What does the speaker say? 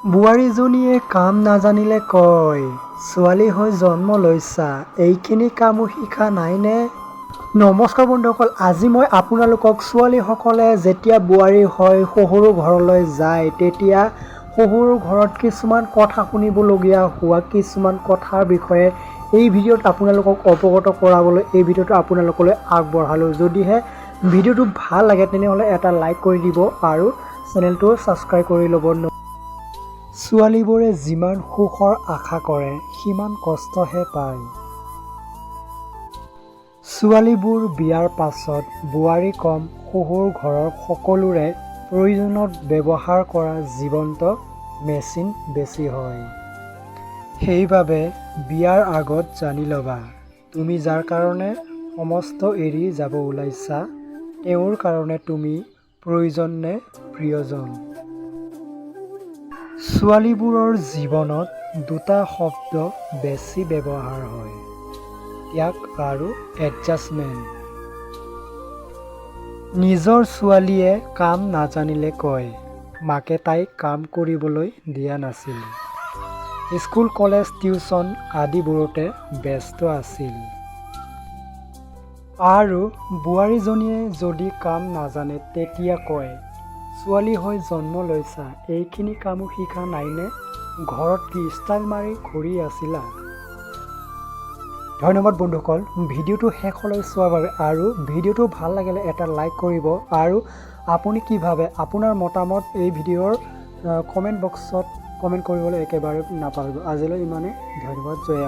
বোৱাৰীজনীয়ে কাম নাজানিলে কয়, ছোৱালী হৈ জন্ম লৈছা, এইখিনি কামো শিকা নাইনে? নমস্কাৰ বন্ধুসকল, আজি মই আপোনালোকক ছোৱালীসকলে যেতিয়া বোৱাৰী হয় শহুৰ ঘৰলৈ যায় তেতিয়া শহুৰ ঘৰত কিছুমান কথা শুনিবলগীয়া হোৱা কিছুমান কথাৰ বিষয়ে এই ভিডিঅ'ত আপোনালোকক অৱগত কৰাবলৈ এই ভিডিঅ'টো আপোনালোকলৈ আগবঢ়ালোঁ। যদিহে ভিডিঅ'টো ভাল লাগে তেনেহ'লে এটা লাইক কৰি দিব আৰু চেনেলটো ছাবস্ক্ৰাইব কৰি ল'ব। ছোৱালীবোৰে যিমান সুখৰ আশা কৰে সিমান কষ্টহে পায়। ছোৱালীবোৰ বিয়াৰ পাছত বোৱাৰী কম শহুৰ ঘৰৰ সকলোৰে প্ৰয়োজনত ব্যৱহাৰ কৰা জীৱন্ত মেচিন বেছি হয়। সেইবাবে বিয়াৰ আগত জানি ল'বা, তুমি যাৰ কাৰণে সমস্ত এৰি যাব ওলাইছা তেওঁৰ কাৰণে তুমি প্ৰয়োজন নে প্ৰিয়জন। ছোৱালীবোৰৰ জীৱনত দুটা শব্দ বেছি ব্যৱহাৰ হয়, ত্যাগ আৰু এডজাষ্টমেণ্ট। নিজৰ ছোৱালীয়ে কাম নাজানিলে কয়, মাকে তাইক কাম কৰিবলৈ দিয়া নাছিল। স্কুল কলেজ টিউচন আদিবোৰতে ব্যস্ত আছিল। আৰু বোৱাৰীজনীয়ে যদি কাম নাজানে তেতিয়া কয়, ছোৱালী হৈ জন্ম লৈছা, এইখিনি কামো শিকা নাইনে? ঘৰত কি ষ্টাইল মাৰি ঘূৰি আছিলা? ধন্যবাদ বন্ধুসকল, ভিডিঅ'টো শেষলৈ চোৱাৰ বাবে। আৰু ভিডিঅ'টো ভাল লাগিলে এটা লাইক কৰিব আৰু আপুনি কি ভাবে আপোনাৰ মতামত এই ভিডিঅ'ৰ কমেণ্ট বক্সত কমেণ্ট কৰিবলৈ একেবাৰে নাপাহৰিব। আজিলৈ ইমানে, ধন্যবাদ, জয়।